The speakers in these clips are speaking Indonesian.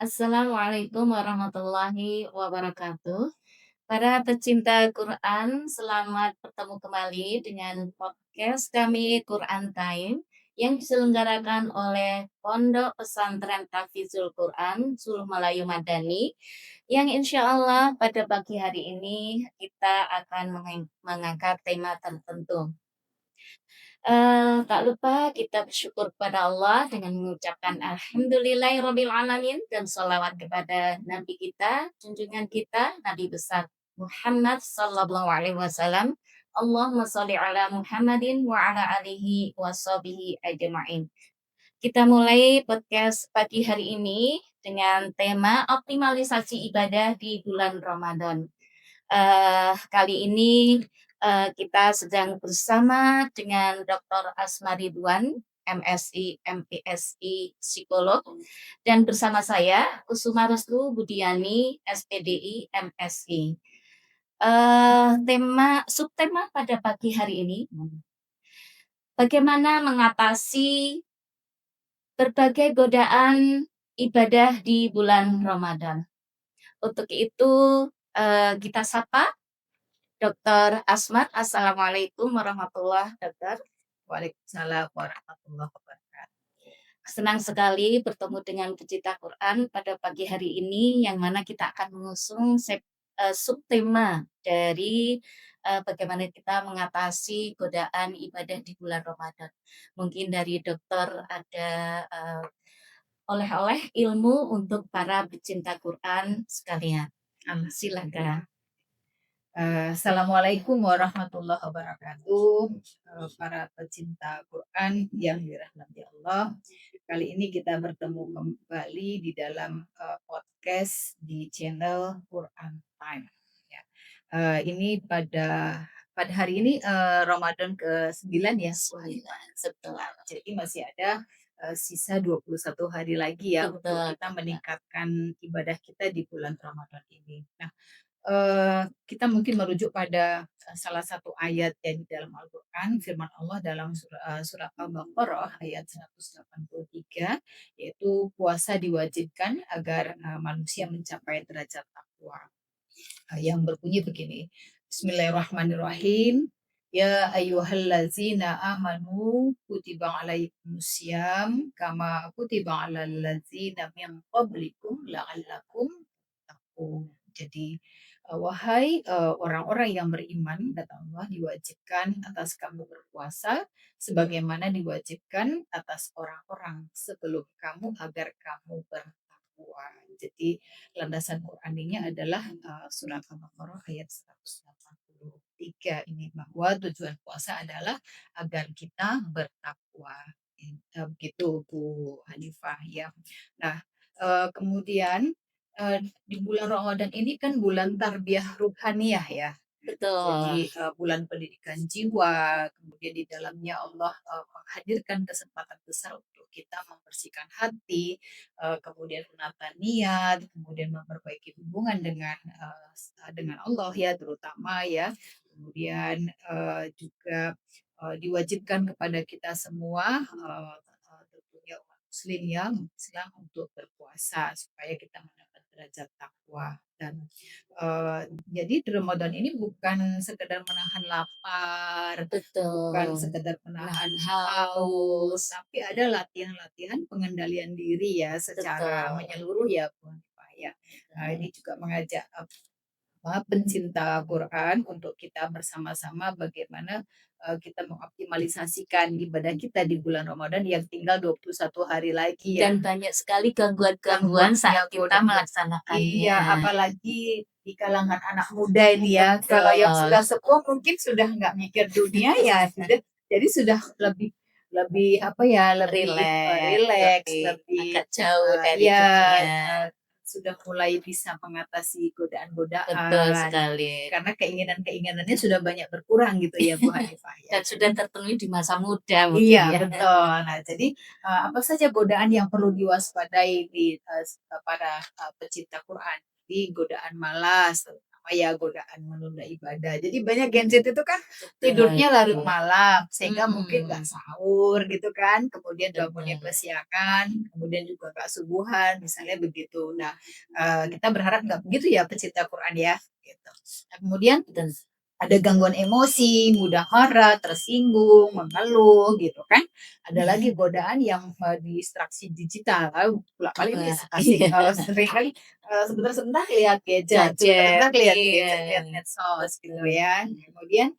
Assalamualaikum warahmatullahi wabarakatuh. Para pecinta Quran, selamat bertemu kembali dengan podcast kami Quran Time yang diselenggarakan oleh Pondok Pesantren Tahfidzul Quran Suluh Malayu Madani yang insya Allah pada pagi hari ini kita akan mengangkat tema tertentu. Tak lupa kita bersyukur kepada Allah dengan mengucapkan alhamdulillahirobbilalamin dan sholawat kepada Nabi kita, junjungan kita, Nabi besar Muhammad sallallahu alaihi wasallam. Allahumma sholli ala Muhammadin wa ala alihi wa sahbihi ajma'in. Kita mulai podcast pagi hari ini dengan tema optimalisasi ibadah di bulan Ramadan. Kali ini kita sedang bersama dengan Dr. Asma Ridwan, MSI, MPSI, psikolog, dan bersama saya Kusuma Restu Budiani, SPDI, MSI. Subtema pada pagi hari ini, bagaimana mengatasi berbagai godaan ibadah di bulan Ramadan. Untuk itu kita sapa Dr. Asmat. Assalamualaikum warahmatullahi wabarakatuh. Waalaikumsalam warahmatullahi wabarakatuh. Senang sekali bertemu dengan pecinta Quran pada pagi hari ini, yang mana kita akan mengusung subtema dari bagaimana kita mengatasi godaan ibadah di bulan Ramadan. Mungkin dari dokter ada oleh-oleh ilmu untuk para pecinta Quran sekalian. Silakan. Assalamualaikum warahmatullahi wabarakatuh. Para pecinta Quran yang dirahmati Allah. Kali ini kita bertemu kembali di dalam podcast di channel Quran Time. Ya. Ini pada hari ini Ramadan ke-9 ya. Setelah. Jadi masih ada sisa 21 hari lagi ya Betul. untuk kita meningkatkan ibadah kita di bulan Ramadan ini. Nah, kita mungkin merujuk pada salah satu ayat yang di dalam Al-Quran, firman Allah dalam surat Al-Baqarah ayat 183, yaitu puasa diwajibkan agar manusia mencapai derajat takwa. Yang berbunyi begini, Bismillahirrahmanirrahim. Ya ayyuhallazina amanu kutiba alaikumusiyam kama kutiba alal ladzina min qablikum la'allakum tattaqun. Jadi wahai orang-orang yang beriman, kata Allah, diwajibkan atas kamu berpuasa sebagaimana diwajibkan atas orang-orang sebelum kamu agar kamu bertakwa. Jadi landasan Qur'aninya adalah surat Al-Baqarah ayat 183 ini, bahwa tujuan puasa adalah agar kita bertakwa. Begitu Bu Hanifah ya. Nah, kemudian di bulan Ramadan ini kan bulan tarbiyah ruhaniyah ya. Betul. Jadi bulan pendidikan jiwa, kemudian di dalamnya Allah menghadirkan kesempatan besar untuk kita membersihkan hati, kemudian menata niat, kemudian memperbaiki hubungan dengan Allah ya, terutama ya. Kemudian juga diwajibkan kepada kita semua, tentunya umat Muslim ya, Islam, untuk berpuasa supaya kita mendapat derajat takwa. Dan jadi di Ramadan ini bukan sekedar menahan lapar, bukan Betul. sekedar menahan haus. haus, tapi ada latihan-latihan pengendalian diri ya secara Betul. menyeluruh ya Bu Hanifah ya. Nah, ini juga mengajak pencinta Quran untuk kita bersama-sama bagaimana kita mengoptimalisasikan ibadah kita di bulan Ramadan yang tinggal 21 hari lagi ya. Dan banyak sekali gangguan-gangguan saat kita melaksanakannya. Iya, apalagi di kalangan anak muda ini ya. Kalau yang sudah sepuh mungkin sudah nggak mikir dunia ya, jadi sudah lebih apa ya, lebih rileks, lebih agak jauh dari ya, dunia. sudah mulai bisa mengatasi godaan-godaan. Betul sekali. Karena keinginan-keinginannya sudah banyak berkurang gitu ya Bu Hanifah ya. Dan sudah terpenuhi di masa muda mungkin Iya, ya. betul. Nah, jadi apa saja godaan yang perlu diwaspadai di para pecinta Quran? Di godaan malas, apa ya, godaan menunda ibadah. Jadi banyak Gen Z itu kan Betul tidurnya larut betul. malam, sehingga mungkin nggak Mhm, sahur gitu kan, kemudian bangunnya betul. kesiangan, kemudian juga nggak subuhan, misalnya begitu. Nah, kita berharap nggak begitu ya pencipta Quran ya, gitu. Nah, kemudian Betul. ada gangguan emosi, mudah marah, tersinggung, mengeluh gitu kan. Ada lagi godaan yang, distraksi digital, bolak-balik nih Wah, asik, iya, sering kali, sebentar-sebentar lihat gadget, gadget, sebentar-sebentar lihat iya, gadget, lihat medsos gitu ya. Kemudian,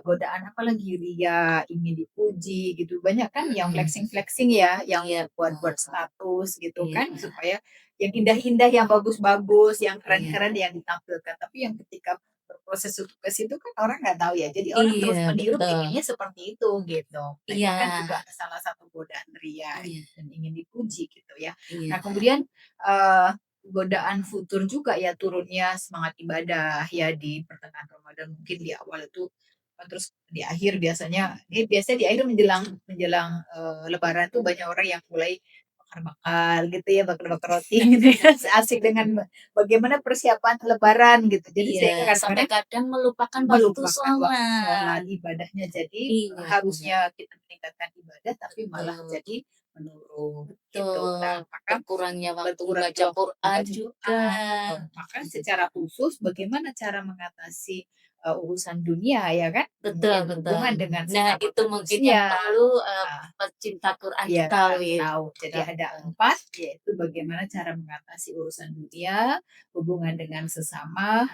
godaan apalagi, ria, ingin dipuji gitu, banyak kan yang mhm, flexing-flexing ya, yang iya buat-buat betul, status gitu kan, iya supaya yang indah-indah, yang bagus-bagus, yang iya keren-keren yang ditampilkan. Tapi yang ketika berproses untuk ke situ kan orang nggak tahu ya, jadi orang terus iya meniru betul, pengennya seperti itu gitu. Nah itu iya kan juga salah satu godaan ria iya dan ingin dipuji gitu ya. iya, Nah kemudian, eee, godaan futur juga ya turunnya semangat ibadah ya di pertengahan Ramadan mungkin di awal itu, terus di akhir biasanya di akhir menjelang menjelang, lebaran tuh banyak orang yang mulai bakar-bakar gitu ya, bakar-bakar roti gitu ya, asik dengan bagaimana persiapan lebaran gitu. Jadi iya, sehingga sampai kadang-kadang kadang melupakan waktu melupakan waktu sholat, sholat, ibadahnya jadi iya, harusnya kita meningkatkan ibadah tapi malah betul jadi menurun gitu. betul, Nah, maka berkurangnya waktu berkurangnya baca waktu Quran baca juga, Quran, maka secara khusus bagimana cara mengatasi, urusan dunia ya kan, betul kemudian betul. hubungan dengan Nah sesama itu mungkin yang manusia, perlu, ah, pecinta Quran iya, ketahui, tahu. Jadi ada betul 4 yaitu bagaimana cara mengatasi urusan dunia, hubungan dengan sesama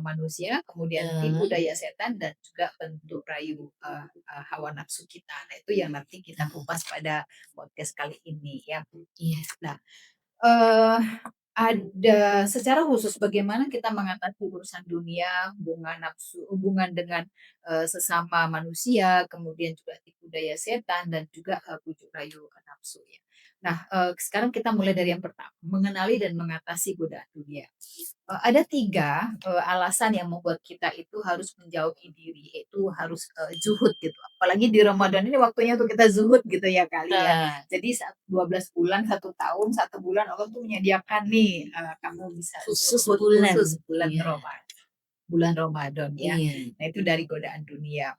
manusia, kemudian tipu betul daya setan dan juga bentuk rayu, hawa nafsu kita. Nah, itu yang nanti kita betul, kupas pada podcast kali ini ya. iya, Nah, eee, ada secara khusus bagaimana kita mengatasi urusan dunia, hubungan dengan, sesama manusia, kemudian juga tipu daya setan dan juga, bujuk rayu nafsu ya. Nah, sekarang kita mulai dari yang pertama, mengenali dan mengatasi godaan dunia. Ada 3 alasan yang membuat kita itu harus menjauhi diri, yaitu harus, zuhud gitu. Apalagi di Ramadan ini waktunya untuk kita zuhud gitu ya kali ya. betul, Jadi 12 bulan, 1 tahun, 1 bulan Allah tuh menyediakan nih, kamu bisa khusus zuhud bulan, khusus iya bulan Ramadan ya. iya, Nah itu dari godaan dunia.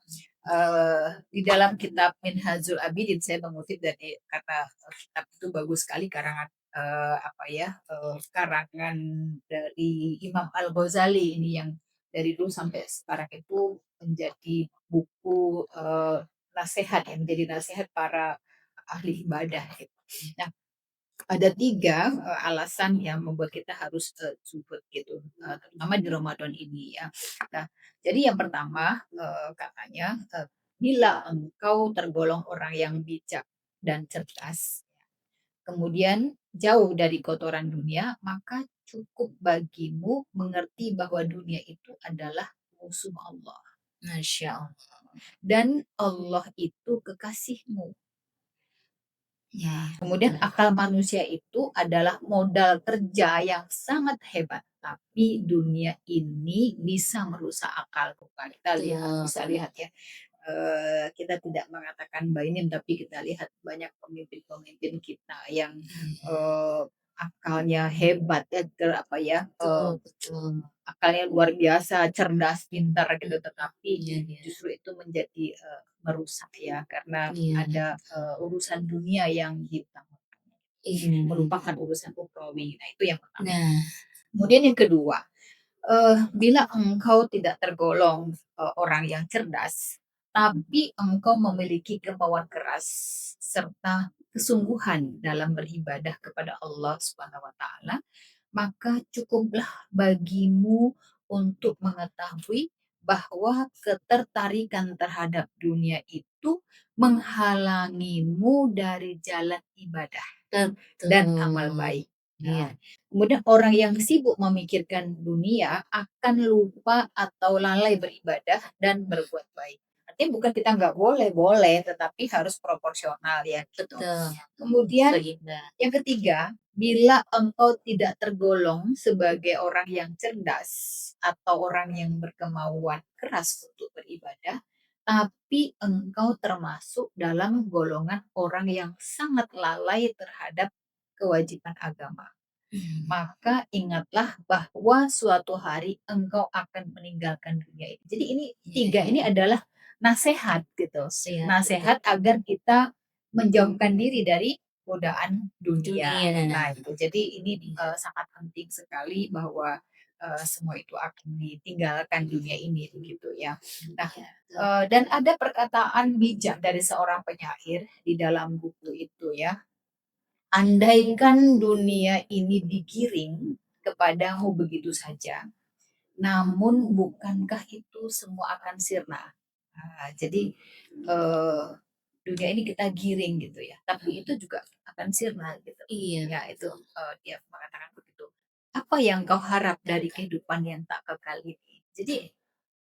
Di dalam kitab Minhajul Abidin saya mengutip dari kata kitab itu bagus sekali karangan, karangan dari Imam Al-Ghazali ini yang dari dulu sampai sekarang itu menjadi buku, nasehat yang menjadi nasehat para ahli ibadah gitu. Nah ada 3 alasan yang membuat kita harus, zuhud gitu, terutama di Ramadan ini ya. Nah, jadi yang pertama, katanya, bila engkau tergolong orang yang bijak dan cerdas, kemudian jauh dari kotoran dunia, maka cukup bagimu mengerti bahwa dunia itu adalah musuh Allah Masya Allah, dan Allah itu kekasihmu. iya iya, Kemudian akal manusia itu adalah modal kerja yang sangat hebat, tapi dunia ini bisa merusak akal. Bukan kita lihat betul, bisa lihat ya, kita tidak mengatakan Bainim, tapi kita lihat banyak pemimpin-pemimpin kita yang, iya, eee, akalnya hebat ya, betul betul, akalnya luar biasa, cerdas, pintar gitu, mhm, tetapi iya iya, justru itu menjadi, merusak ya, karena iya ada, urusan dunia yang diutamakan, iya, melupakan urusan ukhrawi. Nah, itu yang pertama. nah, Kemudian yang kedua, bila engkau tidak tergolong, orang yang cerdas, tapi engkau memiliki kemauan keras serta kesungguhan dalam beribadah kepada Allah Subhanahu wa taala, maka cukuplah bagimu untuk mengetahui bahwa ketertarikan terhadap dunia itu menghalangimu dari jalan ibadah dan amal betul, baik. iya, Nah, kemudian orang yang sibuk memikirkan dunia akan lupa atau lalai beribadah dan berbuat baik. Artinya bukan kita nggak boleh, boleh, tetapi harus proporsional ya gitu. betul, Kemudian seimbang, yang ketiga, bila engkau tidak tergolong sebagai orang yang cerdas atau orang yang berkemauan keras untuk beribadah, tapi engkau termasuk dalam golongan orang yang sangat lalai terhadap kewajiban agama. maka ingatlah bahwa suatu hari engkau akan meninggalkan dunia ini. Jadi ini tiga ini adalah nasihat gitu. Siap, Nasihat agar kita menjauhkan diri dari godaan dunia. dunia. Nah, itu. Jadi ini sangat penting sekali bahwa semua itu akan ditinggalkan dunia ini begitu ya. Nah, Iya, dan ada perkataan bijak dari seorang penyair di dalam buku itu ya. Andaikan dunia ini digiring kepadamu begitu saja, namun bukankah itu semua akan sirna? Nah, jadi eh, dunia ini kita giring gitu ya, tapi itu juga akan sirna gitu. iya, Ya itu betul. dia mengatakan begitu. Apa yang kau harap dari kehidupan yang tak kekal ini? Jadi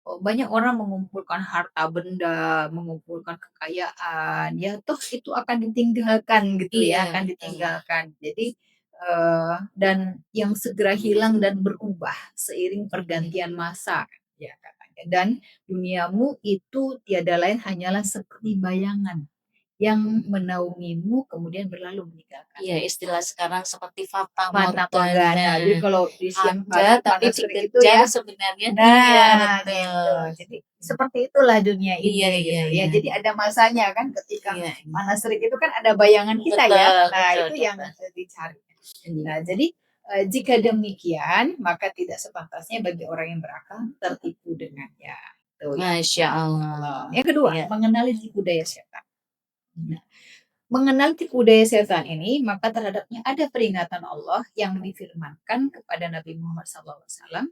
banyak orang mengumpulkan harta benda, mengumpulkan kekayaan, ya toh itu akan ditinggalkan gitu Iya, ya, akan betul. ditinggalkan. Jadi dan yang segera hilang dan berubah seiring pergantian masa, ya katanya. Dan duniamu itu tiada lain hanyalah seperti bayangan yang menaungimu kemudian berlalu meninggalkan. Iya, istilah sekarang seperti fata Fata morgana. Morgana. Jadi kalau di siang Ada, hari tapi panas terik itu dikejar ya. sebenarnya iya, Nah, gitu. betul. Jadi seperti itulah dunia Iya, ini iya, gitu ya. iya. Jadi ada masanya kan ketika Iya, panas terik itu kan ada bayangan kita ya. betul, Nah, betul, itu yang betul. dicari. Iya. Nah, jadi jika demikian, maka tidak sepantasnya bagi orang yang berakal tertipu dengannya. Tuh yang Masya pertama. Allah. Yang kedua, Iya, mengenali tipu daya setan. Nah, mengenal tipu daya setan ini, maka terhadapnya ada peringatan Allah yang difirmankan kepada Nabi Muhammad SAW,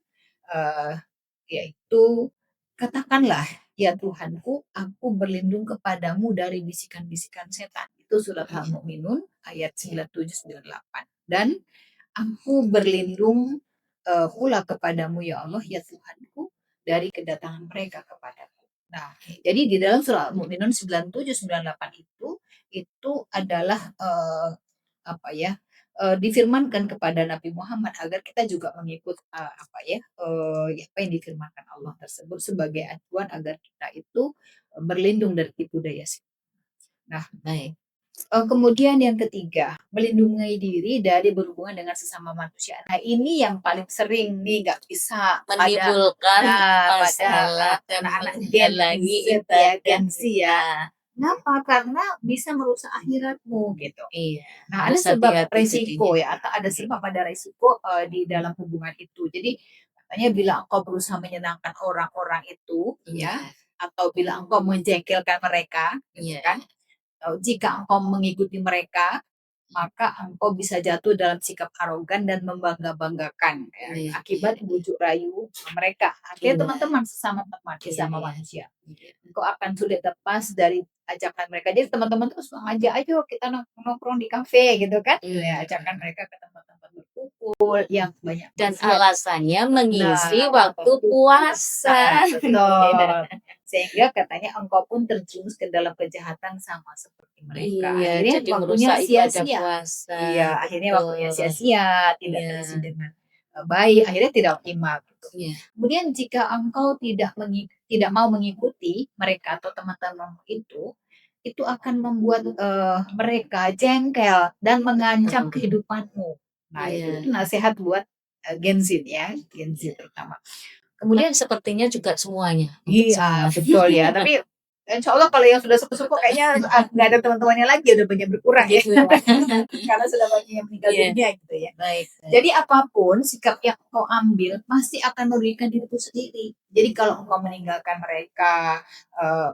eh, yaitu katakanlah, ya Tuhanku, aku berlindung kepadamu dari bisikan-bisikan setan. Itu surat iya, Al-Mu'minun ayat iya. 97-98. Dan aku berlindung pula kepadamu ya Allah, ya Tuhanku, dari kedatangan mereka kepadaku. Nah, jadi di dalam surah Al-Mu'minun 97-98 itu adalah apa ya? Difirmankan kepada Nabi Muhammad agar kita juga mengikut apa ya apa yang difirmankan Allah tersebut sebagai acuan agar kita itu berlindung dari tipu daya setan. Nah, Baik. kemudian yang ketiga, melindungi diri dari berhubungan dengan sesama manusia. Nah, ini yang paling sering nih nggak bisa pada Menimbulkan pada masalah dan anak-anak Gen menghalangi Z ya, ibadah Gen Z ya. kita. Kenapa? Karena bisa merusak akhiratmu gitu. Iya, Nah, ada harus sebab hati-hati jadinya. resiko ya, atau ada sebab pada resiko di dalam hubungan itu. Jadi, katanya bila engkau berusaha menyenangkan orang-orang itu, Iya, ya, atau bila engkau menjengkelkan mereka, gitu iya, kan, jika engkau mengikuti mereka, maka engkau bisa jatuh dalam sikap arogan dan membangga-banggakan ya, iya, iya, akibat bujuk rayu mereka. Artinya iya, teman-teman sesama teman, iya, sesama iya, manusia. iya. Engkau akan sulit lepas dari ajakan mereka. Jadi teman-teman terus ngajak, ayo kita nongkrong di kafe gitu kan. Ya, ajakan Mhm. mereka ke tempat-tempat berkumpul yang banyak Dan maksiat. alasannya mengisi Nah, waktu waktu puasa. puasa, Iya. betul. Sehingga katanya engkau pun terjerumus ke dalam kejahatan sama seperti mereka. Iya, Akhirnya jadi waktunya merusak ibadah sia-sia. puasa, Iya, akhirnya waktunya betul. sia-sia, tidak Iya, terisi dengan baik, akhirnya tidak optimal gitu. iya, Kemudian jika engkau tidak mau mengikuti mereka atau teman-teman itu akan membuat mereka jengkel dan mengancam kehidupanmu. Nah, itu iya. nasihat buat Gen Z ya, Gen Z Iya. terutama. Tapi Kemudian sepertinya juga semuanya, untuk iya, semua. betul ya. Tapi insya Allah kalau yang sudah sepuh-sepuh kayaknya nggak ada teman-temannya lagi, udah banyak berkurang ya. Begitu ya. Karena sudah banyak yang meninggal Iya, dunia gitu ya. baik, baik. Jadi apapun sikap yang kau ambil pasti akan merugikan diriku sendiri. Jadi kalau engkau meninggalkan mereka,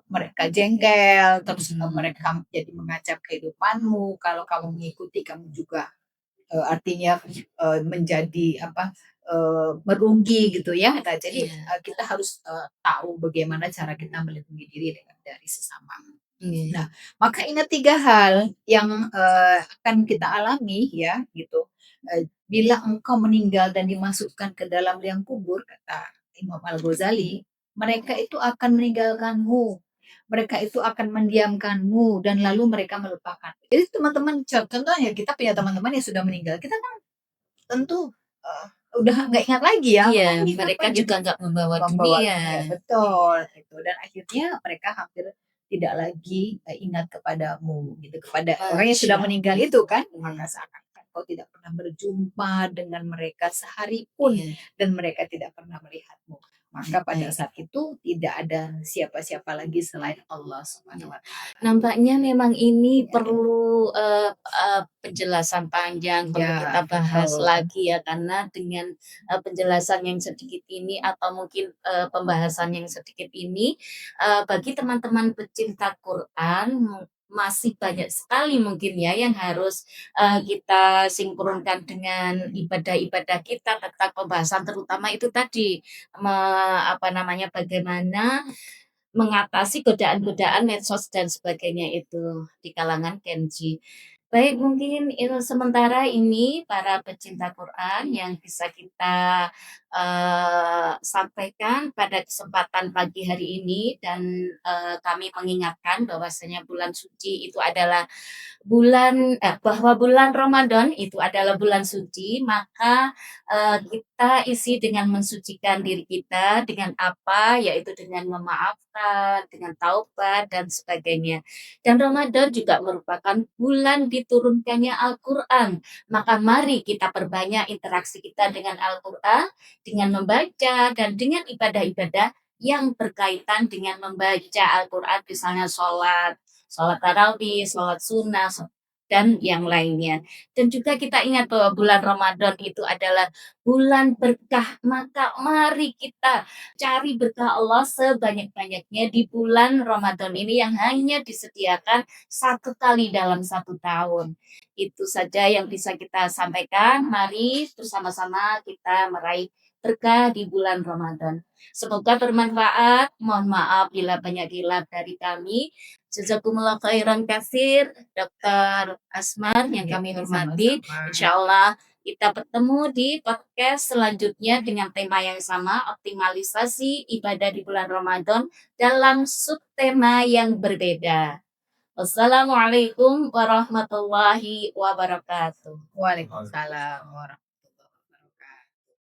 mereka jengkel, terus Mhm. mereka jadi mengancam kehidupanmu. Kalau kamu mengikuti, kamu juga artinya menjadi apa merugi gitu ya. Nah, jadi Iya, kita harus tahu bagaimana cara kita melindungi diri dari sesama. iya, Nah, maka ingat tiga hal yang akan kita alami ya gitu. Bila engkau meninggal dan dimasukkan ke dalam liang kubur, kata Imam Al-Ghazali, mereka itu akan meninggalkanmu. Mereka itu akan mendiamkanmu dan lalu mereka melupakan. Jadi teman-teman, contohnya kita punya teman-teman yang sudah meninggal, kita kan tentu eh, udah nggak ingat lagi ya, iya, oh ini mereka kapan gitu, juga nggak membawa membawa dunia. dunia betul itu dan akhirnya mereka hampir tidak lagi ingat kepadamu gitu kepada orang yang sudah Masya meninggal itu kan Allah. maka seakan engkau tidak pernah berjumpa dengan mereka sehari pun Iya, dan mereka tidak pernah melihatmu. Maka pada baik. saat itu tidak ada siapa-siapa lagi selain Allah Iya. Subhanahu wa taala. Nampaknya memang ini Iya, perlu, penjelasan panjang, perlu ya, kita bahas betul. lagi ya, karena dengan, penjelasan yang sedikit ini atau mungkin, pembahasan yang sedikit ini, bagi teman-teman pecinta Quran masih banyak sekali mungkin ya yang harus, kita sinkronkan dengan ibadah-ibadah kita tentang pembahasan terutama itu tadi, apa namanya, bagaimana mengatasi godaan-godaan medsos dan sebagainya itu di kalangan Gen Z. Baik, mungkin itu sementara ini para pecinta Quran yang bisa kita, sampaikan pada kesempatan pagi hari ini dan, kami mengingatkan bahwasanya bulan suci itu adalah bahwa bulan Ramadan itu adalah bulan suci, maka, kita isi dengan mensucikan diri kita dengan apa, yaitu dengan memaafkan, dengan taubat dan sebagainya. Dan Ramadan juga merupakan bulan diturunkannya Al-Qur'an, maka mari kita perbanyak interaksi kita dengan Al-Qur'an, dengan membaca dan dengan ibadah-ibadah yang berkaitan dengan membaca Al-Qur'an, misalnya sholat tarawih, sholat sunnah, dan yang lainnya. Dan juga kita ingat bahwa bulan Ramadan itu adalah bulan berkah, maka mari kita cari berkah Allah sebanyak-banyaknya di bulan Ramadan ini yang hanya disediakan satu kali dalam satu tahun. Itu saja yang bisa kita sampaikan. Mari bersama-sama kita meraih berkah di bulan Ramadan. Semoga bermanfaat. Mohon maaf bila banyak hilaf dari kami. Jazakumullah khairan katsir, Dokter Asmar yang Iya, kami hormati. sama-sama. Insyaallah kita bertemu di podcast selanjutnya dengan tema yang sama, optimalisasi ibadah di bulan Ramadan dalam subtema yang berbeda. Wassalamualaikum warahmatullahi wabarakatuh. Waalaikumsalam warahmatullahi